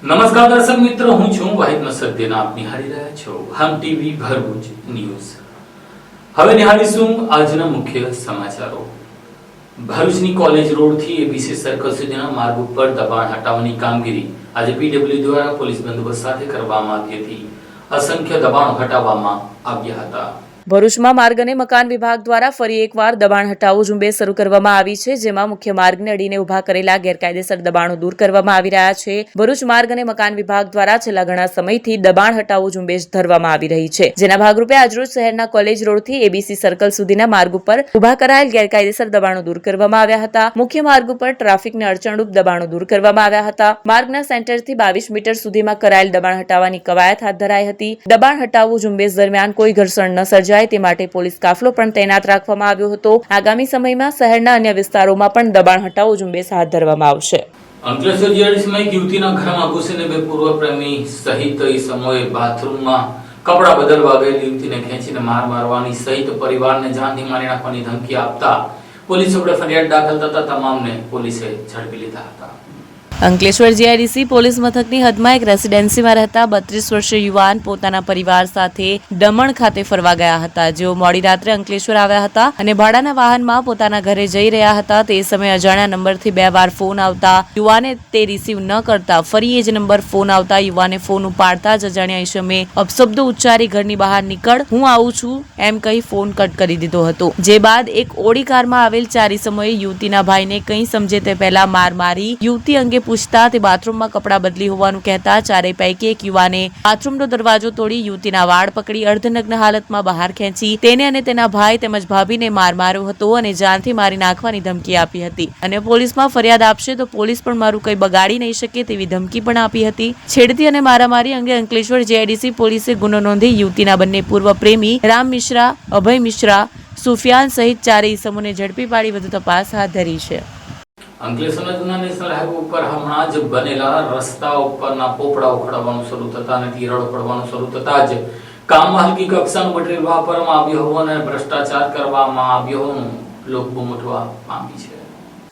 નમસ્કાર દર્શક મિત્રો, હું છું વાહિદ મસદ્દીન. આપ નિહાળી રહ્યા છો હમ ટીવી ભરૂચ ન્યૂઝ. હવે નિહાળીશું આજના મુખ્ય સમાચારો. ભરૂચની કોલેજ રોડ થી એબીસી સર્કલ સુધીના માર્ગ ઉપર દબાણ હટાવવાની કામગીરી આજે પીડબ્લ્યુ દ્વારા પોલીસ બંદોબસ્ત સાથે કરવામાં આવી હતી. અસંખ્ય દબાણો હટાવવામાં આવ્યા હતા. ભરૂચમાં માર્ગ અને મકાન વિભાગ દ્વારા ફરી એકવાર દબાણ હટાવો ઝુંબેશ શરૂ કરવામાં આવી છે, જેમાં મુખ્ય માર્ગને અડીને ઉભા કરેલા ગેરકાયદેસર દબાણો દૂર કરવામાં આવી રહ્યા છે. ભરૂચ માર્ગ અને મકાન વિભાગ દ્વારા છેલ્લા ઘણા સમયથી દબાણ હટાવો ઝુંબેશ ધરવામાં આવી રહી છે, જેના ભાગરૂપે આજરોજ શહેરના કોલેજ રોડથી એબીસી સર્કલ સુધીના માર્ગ ઉપર ઉભા કરાયેલ ગેરકાયદેસર દબાણો દૂર કરવામાં આવ્યા હતા. મુખ્ય માર્ગ ઉપર ટ્રાફિકને અડચણરૂપ દબાણો દૂર કરવામાં આવ્યા હતા. માર્ગના સેન્ટરથી 22 મીટર સુધીમાં કરાયેલ દબાણ હટાવવાની કવાયત હાથ ધરાઈ હતી. દબાણ હટાવો ઝુંબેશ દરમિયાન કોઈ ઘર્ષણ ન સર્જાય તે માટે પોલીસ કાફલો પણ તૈનાત રાખવામાં આવ્યો હતો. આગામી સમયમાં શહેરના અન્ય વિસ્તારોમાં પણ દબાણ હટાવો ઝુંબેશ હાથ ધરવામાં આવશે. અંકલેશ્વર જીઆઈડીસીમાં એક યુવતીના ઘરમાં ઘૂસીને બે પૂર્વ પ્રેમી સહિત ઈસમોએ બાથરૂમમાં કપડાં બદલવા ગયેલી યુવતીને ખેંચીને મારવાની સહિત પરિવારને જાનથી મારી નાખવાની ધમકી આપતા પોલીસ ચોપડે ફરિયાદ દાખલ થતા તમામને પોલીસે ઝડપી લીધા હતા. અંકલેશ્વર જીઆઈડીસી પોલીસ મથકની હદમાં એક રેસીડેન્સીમાં રહેતા 32 વર્ષીય યુવાન પોતાના પરિવાર સાથે દમણ ખાતે ફરવા ગયા હતા. જેઓ મોડી રાત્રે અંકલેશ્વર આવ્યા હતા અને ભાડાના વાહનમાં પોતાના ઘરે જઈ રહ્યા હતા. તે સમયે અજાણ્યા નંબરથી 2 વાર ફોન આવતા યુવાને તે રિસીવ ન કરતા ફરી એ જ નંબર ફોન આવતા યુવાને ફોન ઉપાડતા જ અજાણ્યા ઈસમે અપશબ્દો ઉચ્ચારી ઘરની બહાર નીકળ, હું આવું છું એમ કહી ફોન કટ કરી દીધો હતો. જે બાદ એક ઓડી કારમાં આવેલ 4 ઈસમોએ યુવતીના ભાઈને કંઈ સમજે તે પહેલા માર મારી યુવતી અંગે પૂછતા તે બાથરૂમમાં કપડાં બદલી હોવાનું કહેતા ચારેય પૈકી એક યુવાને બાથરૂમનો દરવાજો તોડી યુવતીના વાળ પકડી અર્ધનગ્ન હાલતમાં બહાર ખેંચી તેને અને તેના ભાઈ તેમજ ભાભીને માર માર્યો હતો અને જાનથી મારી નાખવાની ધમકી આપી હતી અને પોલીસમાં ફરિયાદ આપશે તો પોલીસ પણ મારું કંઈ બગાડી નહીં શકે તેવી ધમકી પણ આપી હતી. છેડતી અને મારામારી અંગે અંકલેશ્વર જેઆઈડીસી પોલીસે ગુનો નોંધી યુવતીના બંને પૂર્વ પ્રેમી રામ મિશ્રા, અભય મિશ્રા, સુફિયાન સહિત ચારેય ઈસમોને ઝડપી પાડી વધુ તપાસ હાથ ધરી છે. અંકલેશ્વરના જૂના નેશનલ હાઈવે ઉપર હમણાં જ બનેલા રસ્તા ઉપરના પોપડા ઉખડવાનું શરૂ થતા અને તિરાડો પડવાનું શરૂ થતા જ કામમાં હલકી કક્ષાનું મટીરીયલ વાપરવામાં આવ્યું હોવાનું અને ભ્રષ્ટાચાર કરવામાં આવ્યો હોવાનું લોકબૂમ ઉઠવા પામી છે.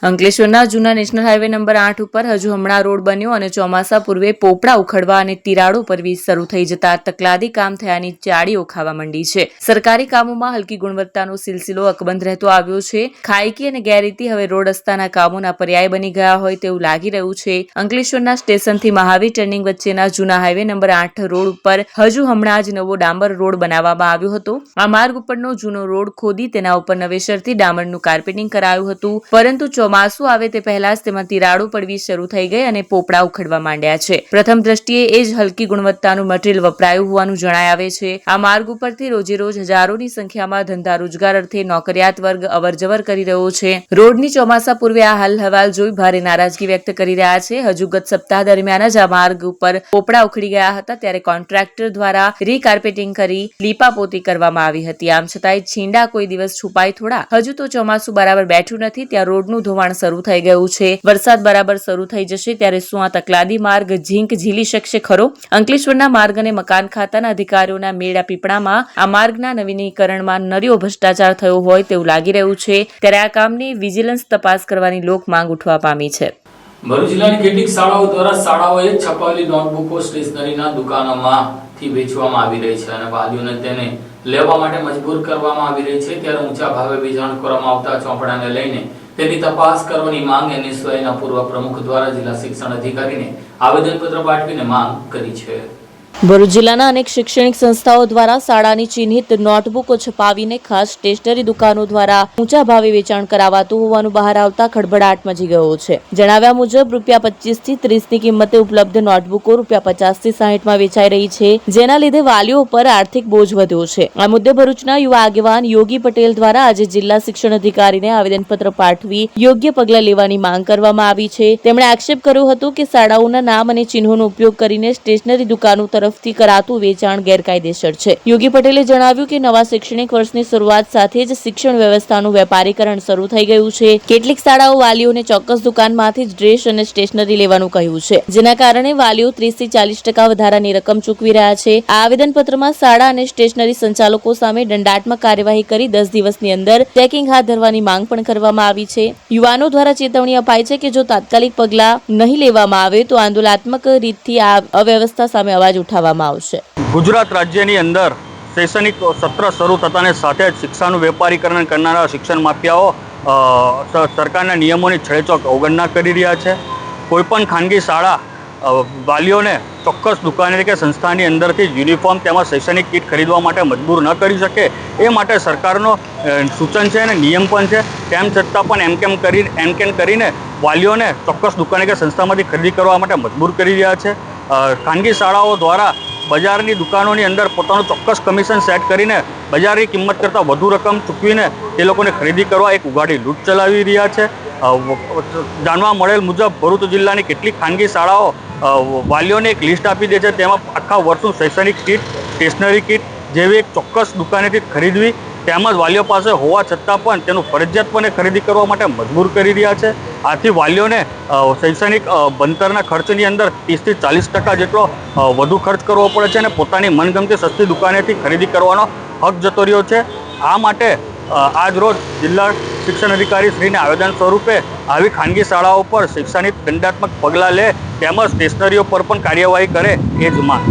અંકલેશ્વરના જૂના નેશનલ હાઈવે નંબર 8 ઉપર હજુ હમણાં રોડ બન્યો અને ચોમાસા પૂર્વે પોપડા ઉખડવા અને તિરાડો પરવી શરૂ થઈ જતા તકલાદી કામ થયાની ચાડીઓ ખાવા માંડી છે. સરકારી કામોમાં હલકી ગુણવત્તાનો સિલસિલો અકબંધ રહેતો આવ્યો છે. ખાયકી અને ગેરરીતિ હવે રોડ રસ્તાના કામોના પર્યાય બની ગયા હોય તેવું લાગી રહ્યું છે. અંકલેશ્વરના સ્ટેશનથી મહાવીર ટર્નિંગ વચ્ચેના જૂના હાઈવે નંબર 8 રોડ ઉપર હજુ હમણાં જ નવો ડામર રોડ બનાવવામાં આવ્યો હતો. આ માર્ગ ઉપરનો જૂનો રોડ ખોદી તેના ઉપર નવેસરથી ડામરનું કાર્પેટિંગ કરાયું હતું, પરંતુ ચોમાસું આવે તે પહેલા જ તેમાં તિરાડો પડવી શરૂ થઈ ગઈ અને પોપડા ઉખડવા માંડ્યા છે. પ્રથમ દ્રષ્ટિએ એ જ હલકી ગુણવત્તાનું મટીરીયલ વપરાયું હોવાનું જણાય આવે છે. આ માર્ગ ઉપરથી રોજે રોજ હજારોની સંખ્યામાં ધંધા રોજગાર અર્થે નોકરિયાત વર્ગ અવરજવર કરી રહ્યો છે. રોડની ચોમાસા પૂર્વે આ હાલ હવાલ જોઈ ભારે નારાજગી વ્યક્ત કરી રહ્યા છે. હજુ ગત સપ્તાહ દરમિયાન જ આ માર્ગ ઉપર પોપડા ઉખડી ગયા હતા, ત્યારે કોન્ટ્રાક્ટર દ્વારા રીકાર્પેટિંગ કરી લીપાપોતી કરવામાં આવી હતી. આમ છતાંય છીંડા કોઈ દિવસ છુપાય થોડા. હજુ તો ચોમાસું બરાબર બેઠું નથી ત્યાં રોડનું ધોવાણ શરૂ થઈ ગયું છે. વરસાદ બરાબર શરૂ થઈ જશે ત્યારે શું આ તકલાદી માર્ગ ઝીંક ઝીલી શકશે ખરો? અંકલેશ્વરના માર્ગ અને મકાન ખાતાના અધિકારીઓના મેળા પીપળામાં આ માર્ગના નવીનીકરણમાં નર્યો ભ્રષ્ટાચાર થયો હોય તેવું લાગી રહ્યું છે. ત્યારે આ કામની વિજિલન્સ તપાસ કરવાની લોક માંગ ઉઠવા પામી છે. ભરૂચ જિલ્લાની કેટલીક શાળાઓ દ્વારા શાળાઓએ છપાયેલી નોટબુકો સ્ટેશનરીના દુકાનોમાંથી વેચવામાં આવી રહી છે અને વાલીઓને તેને લેવા માટે મજબૂર કરવામાં આવી રહી છે. ત્યારે ઊંચા ભાવે વેચાણ કરવામાં આવતા ચોપડાને લઈને તેની તપાસ કરવાની માંગ એનએસયુઆઈના પૂર્વ પ્રમુખ દ્વારા જિલ્લા શિક્ષણ અધિકારીને આવેદનપત્ર પાઠવીને માંગ કરી છે. ભરૂચ જિલ્લાના અનેક શૈક્ષણિક સંસ્થાઓ દ્વારા શાળાની ચિહ્નિત નોટબુકો છપાવીને ખાસ સ્ટેશનરી દુકાનો દ્વારા ઊંચા ભાવે વેચાણ કરાવાતું હોવાનું બહાર આવતા ખળભળાટ મચી ગયો છે. જણાવ્યા મુજબ ₹25 થી 30 ની કિંમતે ઉપલબ્ધ નોટબુકો ₹50 થી 60 માં વેચાઈ રહી છે, જેના લીધે વાલીઓ પર આર્થિક બોજ વધ્યો છે. આ મુદ્દે ભરૂચના યુવા આગેવાન યોગી પટેલ દ્વારા આજે જિલ્લા શિક્ષણ અધિકારીને આવેદનપત્ર પાઠવી યોગ્ય પગલાં લેવાની માંગ કરવામાં આવી છે. તેમણે આક્ષેપ કર્યો હતો કે શાળાઓના નામ અને ચિહ્નોનો ઉપયોગ કરીને સ્ટેશનરી દુકાનો તરફ તરફથી કરાતું વેચાણ ગેરકાયદેસર છે. યોગી પટેલે જણાવ્યું કે નવા શૈક્ષણિક વર્ષની શરૂઆત સાથે જ શિક્ષણ વ્યવસ્થાનું વેપારીકરણ શરૂ થઈ ગયું છે. કેટલીક શાળાઓ વાલીઓને ચોક્કસ દુકાનમાંથી જ ડ્રેસ અને સ્ટેશનરી લેવાનું કહ્યું છે, જેના કારણે વાલીઓ 30 થી 40% વધારાની રકમ ચૂકવી રહ્યા છે. આ આવેદનપત્રમાં શાળા અને સ્ટેશનરી સંચાલકો સામે દંડાત્મક કાર્યવાહી કરી 10 દિવસની અંદર ચેકિંગ હાથ ધરવાની માંગ પણ કરવામાં આવી છે. યુવાનો દ્વારા ચેતવણી અપાઈ છે કે જો તાત્કાલિક પગલાં નહીં લેવામાં આવે તો આંદોલનાત્મક રીતથી આ અવ્યવસ્થા સામે અવાજ ઉઠાવવામાં આવશે. ગુજરાત રાજ્યની અંદર શૈક્ષણિક સત્ર શરૂ થતાની સાથે જ શિક્ષાનું વેપારીકરણ કરનારા શિક્ષણ માફિયાઓ સરકારના નિયમોની છેડછાડ અવગણના કરી રહ્યા છે. કોઈપણ ખાનગી શાળા વાલીઓને ચોક્કસ દુકાને કે સંસ્થાની અંદરથી જ યુનિફોર્મ તેમજ શૈક્ષણિક કીટ ખરીદવા માટે મજબૂર ન કરી શકે એ માટે સરકારનો સૂચન છે અને નિયમ પણ છે. તેમ છતાં પણ એમ કેમ કરીને વાલીઓને ચોક્કસ દુકાને કે સંસ્થામાંથી ખરીદી કરવા માટે મજબૂર કરી રહ્યા છે. ખાનગી શાળાઓ દ્વારા બજારની દુકાનોની અંદર પોતાનું ચોક્કસ કમિશન સેટ કરીને બજારની કિંમત કરતાં વધુ રકમ ચૂકવીને તે લોકોને ખરીદી કરવા એક ઉઘાડી લૂંટ ચલાવી રહ્યા છે. જાણવા મળેલ મુજબ ભરૂચ જિલ્લાની કેટલીક ખાનગી શાળાઓ વાલીઓને એક લિસ્ટ આપી દે છે. તેમાં આખા વર્ષનું શૈક્ષણિક કીટ, સ્ટેશનરી કીટ જેવી એક ચોક્કસ દુકાનેથી ખરીદવી તેમજ વાલીઓ પાસે હોવા છતાં પણ તેનું ફરજિયાતપણે ખરીદી કરવા માટે મજબૂર કરી રહ્યા છે. આથી વાલીઓને શૈક્ષણિક ભણતરના ખર્ચની અંદર 30 થી 40% જેટલો વધુ ખર્ચ કરવો પડે છે અને પોતાની મનગમતી સસ્તી દુકાનેથી ખરીદી કરવાનો હક જતો રહ્યો છે. આ માટે આજ રોજ જિલ્લા શિક્ષણ અધિકારી શ્રીને આવેદન સ્વરૂપે આવી ખાનગી શાળાઓ પર શૈક્ષણિક દંડાત્મક પગલાં લે તેમજ સ્ટેશનરીઓ પર પણ કાર્યવાહી કરે એ જ માંગ.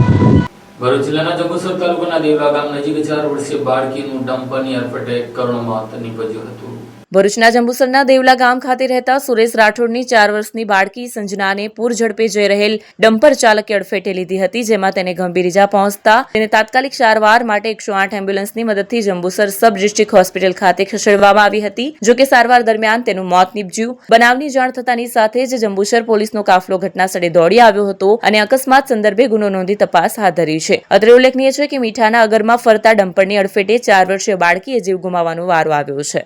ભરૂચ જિલ્લાના જંબુસર તાલુકાના દેવલા ગામ નજીક 4 વર્ષીય બાળકીનું ડમ્પરની અડફેટે કરુણ મોત નીપજ્યું હતું. ભરૂચના જંબુસરના દેવલા ગામ ખાતે રહેતા સુરેશ રાઠોડની 4 વર્ષની બાળકી સંજનાને પૂર ઝડપે જઈ રહેલ ડમ્પર ચાલકે અડફેટે લીધી હતી, જેમાં તેને ગંભીર ઇજા પહોંચતા તેને તાત્કાલિક સારવાર માટે 108 એમ્બ્યુલન્સની મદદથી જંબુસર સબ ડિસ્ટ્રિક્ટ હોસ્પિટલ ખાતે ખસેડવામાં આવી હતી. જો કે સારવાર દરમિયાન તેનું મોત નીપજ્યું. બનાવની જાણ થતાની સાથે જ જંબુસર પોલીસનો કાફલો ઘટનાસ્થળે દોડી આવ્યો હતો અને અકસ્માત સંદર્ભે ગુનો નોંધી તપાસ હાથ ધરી છે. અત્રે ઉલ્લેખનીય છે કે મીઠાના અગરમાં ફરતા ડમ્પરની અડફેટે 4 વર્ષીય બાળકીએ જીવ ગુમાવવાનો વારો આવ્યો છે.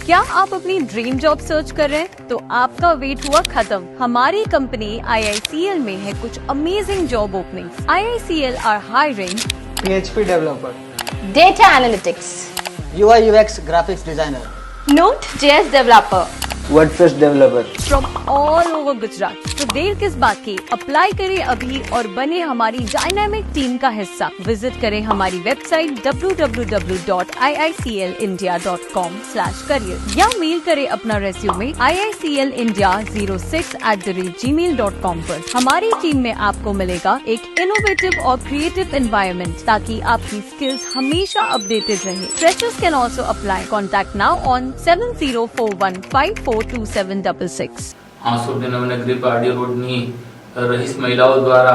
क्या आप अपनी ड्रीम जॉब सर्च कर रहे हैं? तो आपका वेट हुआ खत्म. हमारी कंपनी IICL में है कुछ amazing job openings. IICL are hiring PHP developer, data analytics, UI UX graphics designer, Node.js developer WordPress developer from all over Gujarat. तो देर किस बात की, अप्लाई करें अभी और बने हमारी डायनामिक टीम का हिस्सा. विजिट करें हमारी वेबसाइट www.iiclindia.com/career या मेल करें अपना रेज्यूमे iiclindia06@gmail.com पर. हमारी टीम में आपको मिलेगा एक इनोवेटिव और क्रिएटिव एनवायरनमेंट ताकि आपकी स्किल्स हमेशा अपडेटेड रहे. Freshers can also apply. Contact now on 7041542766. Hansot નવનગરી પાડી રોડની રહીશ મહિલાઓ દ્વારા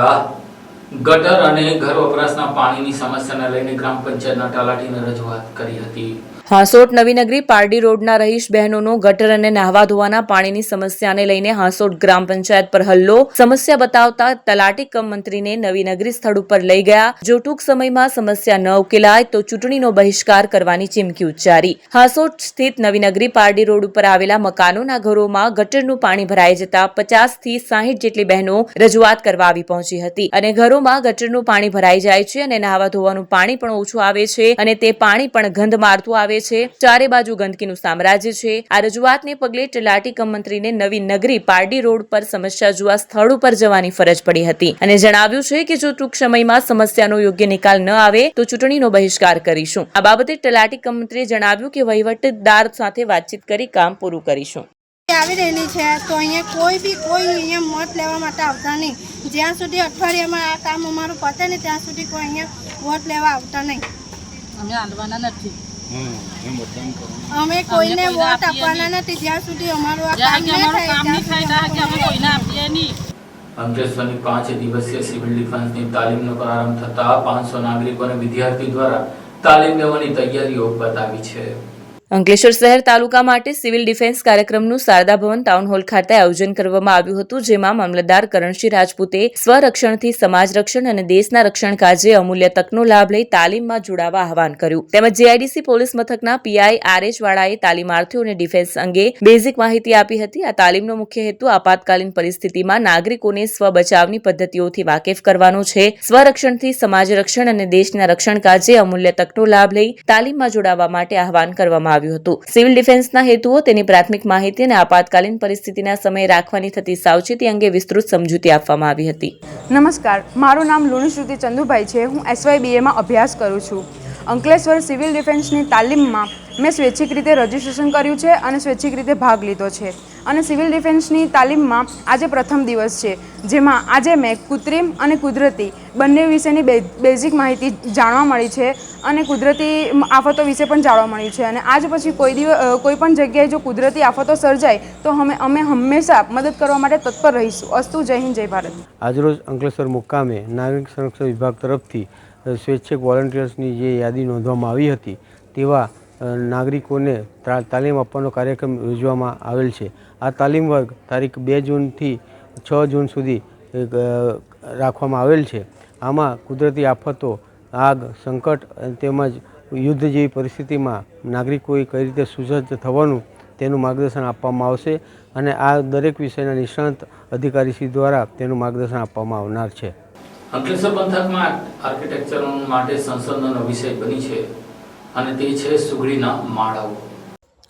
ગટર અને ઘર વપરાશના પાણીની સમસ્યાને લઈને ગ્રામ પંચાયતના તલાટીને રજૂઆત કરી હતી. હાંસોટ નવીનગરી પારડી રોડના રહીશ બહેનોનો ગટર અને નહાવા ધોવાના પાણીની સમસ્યાને લઈને હાંસોટ ગ્રામ પંચાયત પર હલ્લો. સમસ્યા બતાવતા તલાટી કમ મંત્રીને નવીનગરી સ્થળ ઉપર લઈ ગયા. જો ટૂંક સમયમાં સમસ્યા ન ઉકેલાય તો ચૂંટણીનો બહિષ્કાર કરવાની ચીમકી ઉચ્ચારી. હાંસોટ સ્થિત નવીનગરી પારડી રોડ ઉપર આવેલા મકાનોના ઘરોમાં ગટરનું પાણી ભરાઈ જતા 50 થી 60 જેટલી બહેનો રજૂઆત કરવા આવી પહોંચી હતી અને ઘરોમાં ગટરનું પાણી ભરાઈ જાય છે અને નહાવા ધોવાનું પાણી પણ ઓછું આવે છે અને તે પાણી પણ ગંધ મારતું આવે છે. ચારે બાજુ ગંદકીનું સામ્રાજ્ય છે. આ રજૂઆતને પગલે તલાટી કમ મંત્રીને નવી નગરી પારડી રોડ પર સમસ્યા જોવા સ્થળ ઉપર જવાની ફરજ પડી હતી અને જણાવ્યું છે કે જો ટૂંક સમયમાં સમસ્યાનો યોગ્ય નિકાલ ન આવે તો ચૂંટણીનો બહિષ્કાર કરીશું. આ બાબતે તલાટી કમ મંત્રીએ જણાવ્યું કે વહીવટદાર સાથે વાતચીત કરી કામ પૂરું કરીશું. આવી રહેલી છે તો અહીંયા કોઈ અહીંયા મત લેવા માટે આવતા નહીં. જ્યાં સુધી અઠવાડિયામાં આ કામ અમારું પતે ને ત્યાં સુધી કોઈ અહીંયા વોટ લેવા આવતા નહીં. અમે આલવાના નથી. અમે કોઈને વોટ આપવાના નથી જ્યાં સુધી અમારું આ કામ નહીં થાય. અંકલેશ્વરની 5 દિવસીય સિવિલ ડિફેન્સની તાલીમનો પ્રારંભ થતા 500 નાગરિકો અને વિદ્યાર્થી દ્વારા તાલીમ લેવાની તૈયારીઓ બતાવી છે. અંકલેશ્વર શહેર તાલુકા માટે સિવિલ ડિફેન્સ કાર્યક્રમનું શારદા ભવન ટાઉન હોલ ખાતે આયોજન કરવામાં આવ્યું હતું, જેમાં મામલતદાર કરણસિંહ રાજપૂતે સ્વરક્ષણથી સમાજ રક્ષણ અને દેશના રક્ષણ કાજે અમૂલ્ય તકનો લાભ લઈ તાલીમમાં જોડાવા આહવાન કર્યું. તેમજ જેઆઈડીસી પોલીસ મથકના પીઆઈ આરએચ વાળાએ તાલીમાર્થીઓને ડિફેન્સ અંગે બેઝિક માહિતી આપી હતી. આ તાલીમનો મુખ્ય હેતુ આપાતકાલીન પરિસ્થિતિમાં નાગરિકોને સ્વ બચાવની પદ્ધતિઓથી વાકેફ કરવાનો છે. સ્વરક્ષણથી સમાજ રક્ષણ અને દેશના રક્ષણ કાજે અમૂલ્ય તકનો લાભ લઈ તાલીમમાં જોડાવા માટે આહવાન કરવામાં આવ્યું હતું. સિવિલ ડિફેન્સના હેતુઓ, તેની પ્રાથમિક માહિતી અને આપાતકાલીન પરિસ્થિતિના સમયે રાખવાની થતી સાવચેતી અંગે વિસ્તૃત સમજૂતી આપવામાં આવી હતી. નમસ્કાર, મારું નામ લુણીશ્રુતિ ચંદુભાઈ છે. હું SYBAમાં અભ્યાસ કરું છું. અંકલેશ્વર સિવિલ ડિફેન્સની તાલીમમાં મેં સ્વૈચ્છિક રીતે રજીસ્ટ્રેશન કર્યું છે અને સ્વૈચ્છિક રીતે ભાગ લીધો છે અને સિવિલ ડિફેન્સની તાલીમમાં આજે પ્રથમ દિવસ છે, જેમાં આજે મેં કૃત્રિમ અને કુદરતી બંને વિશેની બેઝિક માહિતી જાણવા મળી છે અને કુદરતી આફતો વિશે પણ જાણવા મળ્યું છે અને આજ પછી કોઈ પણ જગ્યાએ જો કુદરતી આફતો સર્જાય તો અમે હંમેશા મદદ કરવા માટે તત્પર રહીશું. અસ્તુ. જય હિન્દ, જય ભારત. આજરોજ અંકલેશ્વર મુકામે નાગરિક સંરક્ષણ વિભાગ તરફથી સ્વૈચ્છિક વોલન્ટિયર્સની જે યાદી નોંધવામાં આવી હતી તેવા નાગરિકોને તાલીમ આપવાનો કાર્યક્રમ યોજવામાં આવેલ છે. આ તાલીમ વર્ગ તારીખ 2 જૂનથી 6 જૂન સુધી રાખવામાં આવેલ છે. આમાં કુદરતી આફતો, આગ, સંકટ તેમજ યુદ્ધ જેવી પરિસ્થિતિમાં નાગરિકોએ કઈ રીતે સુસજ્જ થવાનું તેનું માર્ગદર્શન આપવામાં આવશે અને આ દરેક વિષયના નિષ્ણાત અધિકારીશ્રી દ્વારા તેનું માર્ગદર્શન આપવામાં આવનાર છે. અંકલેશ્વર પંથકમાં આર્કિટેક્ચર માટે સંશોધનનો વિષય બની છે અને તે છે સુગડીના માળાઓ.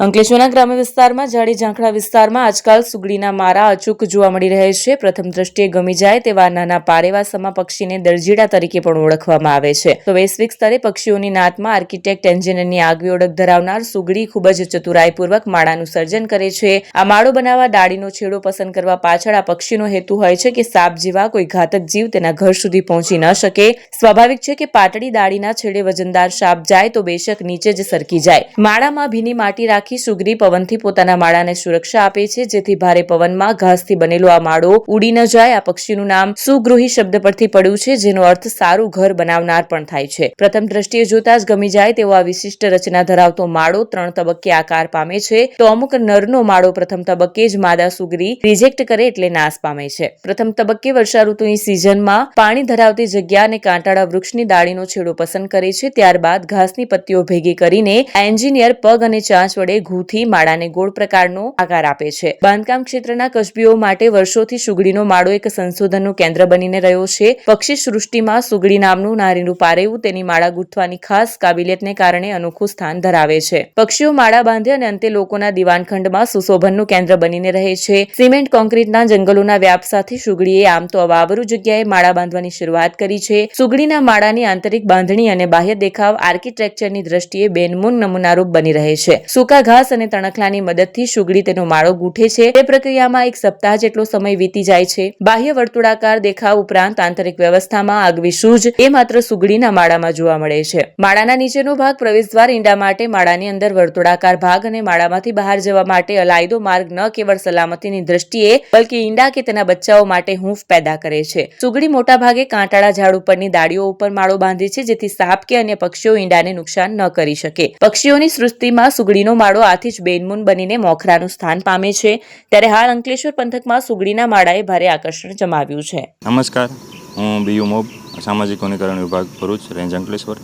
અંકલેશ્વરના ગ્રામ્ય વિસ્તારમાં ઝાડી ઝાંખરા વિસ્તારમાં આજકાલ સુગડીના માળા અચૂક જોવા મળી રહે છે. પ્રથમ દ્રષ્ટિએ ગમી જાય તેવા નાના પારેવાસમા પક્ષીને દરજીડા તરીકે પણ ઓળખવામાં આવે છે. તો વૈશ્વિક સ્તરે પક્ષીઓની નાતમાં આર્કિટેક્ટ એન્જિનિયરની આગવી ઓળખ ધરાવનાર સુગડી ખૂબ જ ચતુરાઈપૂર્વક માળાનું સર્જન કરે છે. આ માળો બનાવવા ડાળીનો છેડો પસંદ કરવા પાછળ આ પક્ષીનો હેતુ હોય છે કે સાપ જેવા કોઈ ઘાતક જીવ તેના ઘર સુધી પહોંચી ન શકે. સ્વાભાવિક છે કે પાતળી ડાળીના છેડે વજનદાર સાપ જાય તો બેશક નીચે જ સરકી જાય. માળામાં ભીની માટી રાખી સુગડી પવનથી પોતાના માળાને સુરક્ષા આપે છે, જેથી ભારે પવનમાં ઘાસથી બનેલો આ માળો ઉડી ન જાય. આ પક્ષીનું નામ સુગૃહી શબ્દ પરથી પડ્યું છે, જેનો અર્થ સારું ઘર બનાવનાર પણ થાય છે. પ્રથમ દ્રષ્ટિએ જોતા જ ગમી જાય તેવો આ વિશિષ્ટ રચના ધરાવતો માળો 3 તબક્કે આકાર પામે છે. તો અમુક નરનો માળો પ્રથમ તબક્કે જ માદા સુગરી રિજેક્ટ કરે એટલે નાશ પામે છે. પ્રથમ તબક્કે વર્ષા ઋતુની સિઝનમાં પાણી ધરાવતી જગ્યા અને કાંટાળા વૃક્ષની ડાળીનો છેડો પસંદ કરે છે. ત્યારબાદ ઘાસની પત્તીઓ ભેગી કરીને એન્જિનિયર પગ અને ચાંચ વડે ઘૂથી માળાને ગોળ પ્રકારનો આકાર આપે છે. બાંધકામ ક્ષેત્રના કસબીઓ માટે વર્ષોથી સુગડીનો માળો એક સંશોધનનું કેન્દ્ર બનીને રહ્યો છે. પક્ષી સૃષ્ટિમાં સુગડી નામનું નારીનું પારેવું તેની માળા ગૂંથવાની ખાસ કાબિલિયતને કારણે અનોખું સ્થાન ધરાવે છે. પક્ષીઓ માળા બાંધે અને અંતે લોકોના દીવાનખંડમાં સુશોભનનું કેન્દ્ર બનીને રહે છે. સિમેન્ટ કોન્ક્રીટના જંગલોના વ્યાપ સાથે સુગડીએ આમ તો અવાવરૂ જગ્યાએ માળા બાંધવાની શરૂઆત કરી છે. સુગડીના માળાની આંતરિક બાંધણી અને બાહ્ય દેખાવ આર્કિટેક્ચરની દ્રષ્ટિએ બેનમૂન નમૂનારૂપ બની રહે છે. સૂકા ઘાસ અને તણખલાની મદદથી સુગડી તેનો માળો ગૂંથે છે. તે પ્રક્રિયામાં 1 સપ્તાહ જેટલો સમય વીતી જાય છે. બાહ્ય વર્તુળાકાર દેખાવ ઉપરાંત આંતરિક વ્યવસ્થામાં આગવી સૂઝ એ માત્ર સુગડીના માળામાં જોવા મળે છે. માળાના નીચેનો ભાગ પ્રવેશદ્વાર, ઈંડા માટે માળાની અંદર વર્તુળાકાર ભાગ અને માળામાંથી બહાર જવા માટે અલાયદો માર્ગ ન કેવળ સલામતીની દ્રષ્ટિએ બલ્કि ઈંડા કે તેના બચ્ચાઓ માટે હૂંફ પેદા કરે છે. સુગડી મોટાભાગે કાંટાળા ઝાડ ઉપરની ડાળીઓ ઉપર માળો બાંધે છે, જેથી સાપ કે અન્ય પક્ષીઓ ઈંડાને નુકસાન ન કરી શકે. પક્ષીઓની સૃષ્ટિમાં સુગડીનો માળો આથી જ બેનમૂન બનીને મોખરાનું સ્થાન પામે છે. ત્યારે હાલ અંકલેશ્વર પંથકમાં સુગડીના માળાએ ભારે આકર્ષણ જમાવ્યું છે. નમસ્કાર, હું બીયુ મોબ, સામાજિક વનીકરણ વિભાગ ભરૂચ રેન્જ અંકલેશ્વર.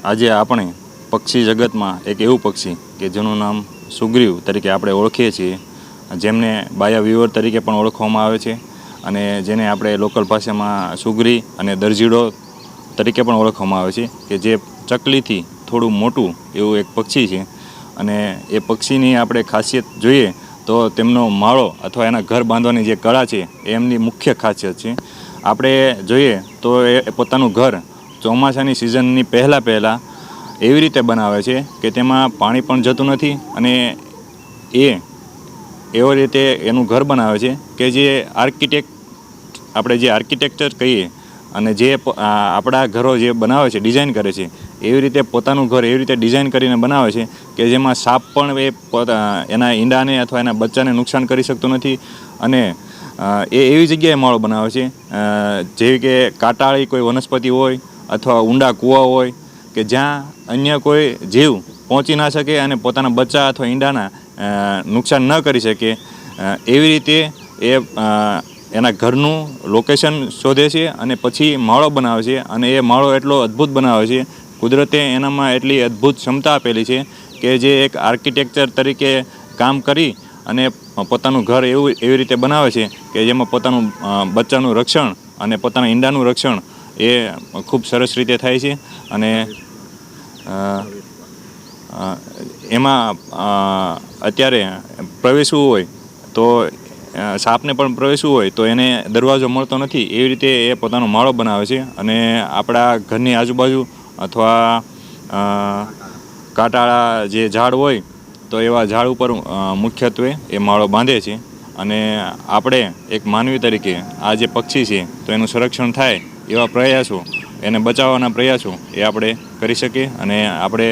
આજે આપણે પક્ષી જગતમાં એક એવું પક્ષી કે જેનું નામ સુગ્રીવ તરીકે આપણે ઓળખીએ છીએ, જેમને બાયા વ્યુઅર તરીકે પણ ઓળખવામાં આવે છે અને જેને આપણે લોકલ ભાષામાં સુગરી અને દરજીડો તરીકે પણ ઓળખવામાં આવે છે, કે જે ચકલીથી થોડું મોટું એવું એક પક્ષી છે. અને એ પક્ષીની આપણે ખાસિયત જોઈએ તો તેમનો માળો અથવા એના ઘર બાંધવાની જે કળા છે એ એમની મુખ્ય ખાસિયત છે. આપણે જોઈએ તો એ પોતાનું ઘર ચોમાસાની સિઝનની પહેલાં એવી રીતે બનાવે છે કે તેમાં પાણી પણ જતું નથી અને એવો રીતે એનું ઘર બનાવે છે કે જે આપણે જે આર્કિટેક્ચર કહીએ અને જે આપણા ઘરો જે બનાવે છે, ડિઝાઇન કરે છે, એવી રીતે પોતાનું ઘર એવી રીતે ડિઝાઇન કરીને બનાવે છે કે જેમાં સાપ પણ એના ઈંડાને અથવા એના બચ્ચાને નુકસાન કરી શકતો નથી. અને એ એવી જગ્યાએ માળો બનાવે છે જેવી કે કાંટાળી કોઈ વનસ્પતિ હોય અથવા ઊંડા કૂવા હોય કે જ્યાં અન્ય કોઈ જીવ પહોંચી ના શકે અને પોતાના બચ્ચા અથવા ઈંડાના નુકસાન ન કરી શકે. એવી રીતે એ એના ઘરનું લોકેશન શોધે છે અને પછી માળો બનાવે છે. અને એ માળો એટલો અદ્ભુત બનાવે છે, કુદરતે એનામાં એટલી અદ્ભુત ક્ષમતા આપેલી છે કે જે એક આર્કિટેક્ચર તરીકે કામ કરી અને પોતાનું ઘર એવી રીતે બનાવે છે કે જેમાં પોતાનું બચ્ચાનું રક્ષણ અને પોતાના ઈંડાનું રક્ષણ એ ખૂબ સરસ રીતે થાય છે. અને એમાં અત્યારે પ્રવેશવું હોય તો સાપને પણ પ્રવેશવું હોય તો એને દરવાજો મળતો નથી, એવી રીતે એ પોતાનો માળો બનાવે છે. અને આપણા ઘરની આજુબાજુ અથવા કાંટાળા જે ઝાડ હોય તો એવા ઝાડ ઉપર મુખ્યત્વે એ માળો બાંધે છે. અને આપણે એક માનવી તરીકે આ જે પક્ષી છે તો એનું સંરક્ષણ થાય એવા પ્રયાસો, એને બચાવવાના પ્રયાસો એ આપણે કરી શકીએ અને આપણે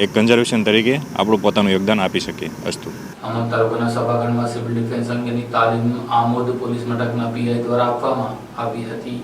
એક કન્ઝર્વેશન તરીકે આપણું પોતાનું યોગદાન આપી શકીએ. અસ્તુ. આમોદ તાલુકાના સભાખંડમાં સિવિલ ડિફેન્સ અંગેની તાલીમ આમોદ પોલીસ મથકના પીઆઈ દ્વારા આપવામાં આવી હતી.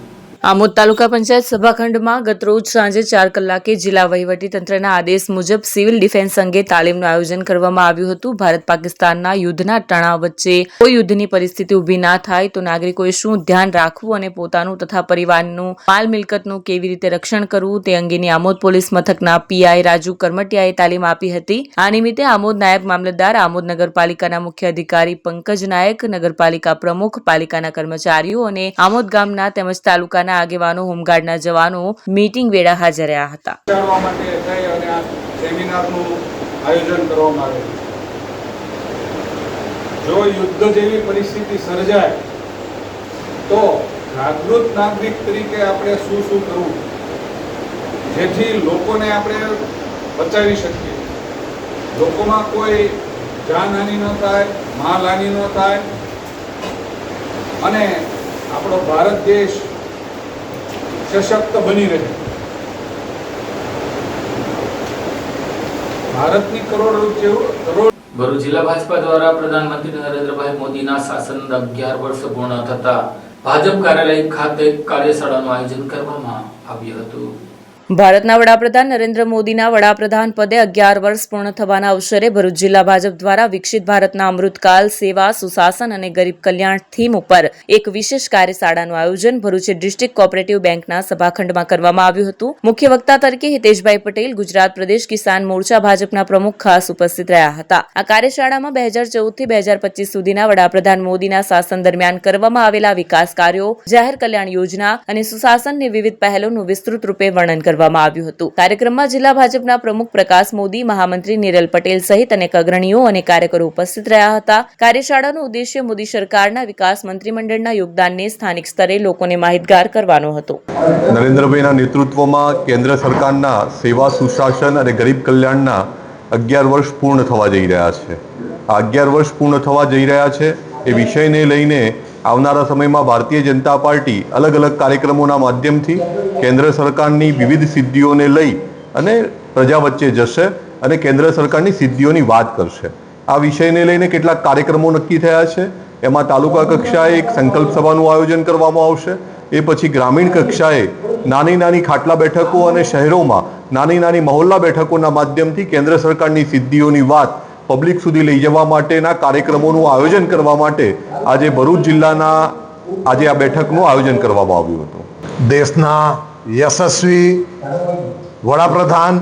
આમોદ તાલુકા પંચાયત સભાખંડમાં ગતરોજ સાંજે 4 કલાકે જિલ્લા વહીવટીતંત્રના આદેશ મુજબ સિવિલ ડિફેન્સ અંગે તાલીમનું આયોજન કરવામાં આવ્યું હતું. ભારત પાકિસ્તાનના યુદ્ધના તણાવ વચ્ચે કોઈ યુદ્ધની પરિસ્થિતિ ઊભી ના થાય તો નાગરિકોએ શું ધ્યાન રાખવું અને પોતાનું તથા પરિવારનું માલ મિલકતનું કેવી રીતે રક્ષણ કરવું તે અંગેની આમોદ પોલીસ મથકના પીઆઈ રાજુ કરમટિયાએ તાલીમ આપી હતી. આ નિમિત્તે આમોદ નાયબ મામલતદાર, આમોદ નગરપાલિકાના મુખ્ય અધિકારી પંકજ નાયક, નગરપાલિકા પ્રમુખ, પાલિકાના કર્મચારીઓ અને આમોદ ગામના તેમજ તાલુકાના આગેવાનો, હોમગાર્ડના જવાનો મીટિંગ વેળા હાજર રહ્યા હતા. સેમિનારનું આયોજન કરવામાં આવે. જો યુદ્ધ જેવી પરિસ્થિતિ સર્જાય તો જાગૃત નાગરિક તરીકે આપણે શું કરવું જેથી લોકોને આપણે બચાવી શકીએ, લોકોમાં કોઈ જાનહાનિ ન થાય, માલહાનિ ન થાય અને આપણો ભારત દેશ સશક્ત બની રહે. ભારતની ભરૂચ જિલ્લા ભાજપા દ્વારા પ્રધાનમંત્રી નરેન્દ્રભાઈ મોદીના શાસન 11 વર્ષ પૂર્ણ થતા ભાજપ કાર્યાલય ખાતે કાર્યશાળાનું આયોજન કરવામાં આવ્યું હતું. ભારતના વડાપ્રધાન નરેન્દ્ર મોદીના વડાપ્રધાન પદે 11 વર્ષ પૂર્ણ થવાના અવસરે ભરૂચ જિલ્લા ભાજપ દ્વારા વિકસિત ભારતના અમૃતકાલ, સેવા, સુશાસન અને ગરીબ કલ્યાણ થીમ ઉપર એક વિશેષ કાર્યશાળાનું આયોજન ભરૂચ ડિસ્ટ્રિક્ટ કોઓપરેટિવ બેંકના સભાખંડમાં કરવામાં આવ્યું હતું. મુખ્ય વક્તા તરીકે હિતેશભાઈ પટેલ, ગુજરાત પ્રદેશ કિસાન મોરચા ભાજપના પ્રમુખ ખાસ ઉપસ્થિત રહ્યા હતા. આ કાર્યશાળામાં 2014 થી 2025 સુધીના વડાપ્રધાન મોદીના શાસન દરમિયાન કરવામાં આવેલા વિકાસ કાર્યો, જાહેર કલ્યાણ યોજના અને સુશાસનની વિવિધ પહેલોનું વિસ્તૃત રૂપે વર્ણન કરવામાં આવ્યું હતું. કાર્યક્રમમાં જિલ્લા ભાજપના પ્રમુખ પ્રકાશ મોદી, મહામંત્રી નિરલ પટેલ સહિત અનેક અગ્રણીઓ અને કાર્યકરો ઉપસ્થિત રહ્યા હતા. કાર્યશાળાનો ઉદ્દેશ્ય મોદી સરકારના વિકાસ મંત્રીમંડળના યોગદાનને સ્થાનિક સ્તરે લોકોને માહિતગાર કરવાનો હતો. નરેન્દ્રભાઈના નેતૃત્વમાં કેન્દ્ર સરકારના સેવા, સુશાસન અને ગરીબ કલ્યાણના 11 વર્ષ પૂર્ણ થવા જઈ રહ્યા છે. આ 11 વર્ષ પૂર્ણ થવા જઈ રહ્યા છે એ વિષયને લઈને આવનારા સમયમાં ભારતીય જનતા પાર્ટી અલગ અલગ કાર્યક્રમોના માધ્યમથી કેન્દ્ર સરકારની વિવિધ સિદ્ધિઓને લઈ અને પ્રજા વચ્ચે જશે અને કેન્દ્ર સરકારની સિદ્ધિઓની વાત કરશે. આ વિષયને લઈને કેટલાક કાર્યક્રમો નક્કી થયા છે. એમાં તાલુકા કક્ષાએ એક સંકલ્પ સભાનું આયોજન કરવામાં આવશે. એ પછી ગ્રામીણ કક્ષાએ નાની નાની ખાટલા બેઠકો અને શહેરોમાં નાની નાની મહોલ્લા બેઠકોના માધ્યમથી કેન્દ્ર સરકારની સિદ્ધિઓની વાત પબ્લિક સુધી લઈ જવા માટેના કાર્યક્રમોનું આયોજન કરવા માટે આજે ભરૂચ જિલ્લાના આજે આ બેઠકનું આયોજન કરવામાં આવ્યું હતું. દેશના યશસ્વી વડાપ્રધાન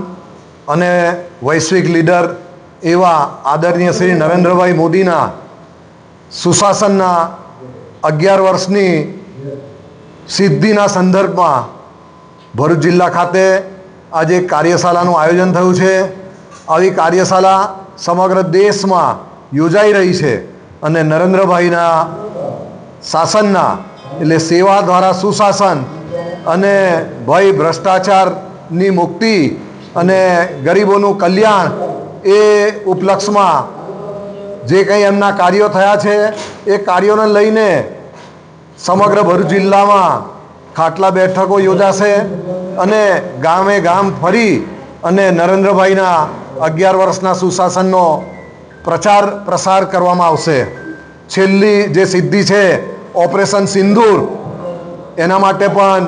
અને વૈશ્વિક લીડર એવા આદરણીય શ્રી નરેન્દ્રભાઈ મોદીના સુશાસનના 11 વર્ષની સિદ્ધિના સંદર્ભમાં ભરૂચ જિલ્લા ખાતે આજે કાર્યશાળાનું આયોજન થયું છે. આવી કાર્યશાળા સમગ્ર દેશમાં યોજાઈ રહી છે અને નરેન્દ્રભાઈના શાસનના એટલે સેવા દ્વારા સુશાસન અને ભય ભ્રષ્ટાચારની મુક્તિ અને ગરીબોનું કલ્યાણ એ ઉપલક્ષમાં જે કંઈ એમના કાર્યો થયા છે એ કાર્યોને લઈને સમગ્ર ભરૂચ જિલ્લામાં ખાટલા બેઠકો યોજાશે અને ગામે ગામ ફરી અને નરેન્દ્રભાઈના 11 વર્ષના સુશાસનનો પ્રચાર પ્રસાર કરવામાં આવશે. છેલ્લી જે સિદ્ધિ છે ઓપરેશન સિંદૂર, એના માટે પણ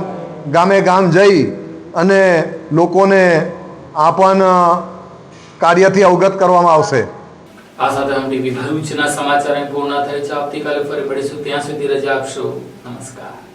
ગામે ગામ જઈ અને લોકોને આ પણ કાર્યથી અવગત કરવામાં આવશે. આ સાથે હમ ટીવી ભરૂચના સમાચાર પૂર્ણ થાય છે. આવતીકાલે ફરી મળીશું. ત્યાં સુધી રજા આપશો. નમસ્કાર.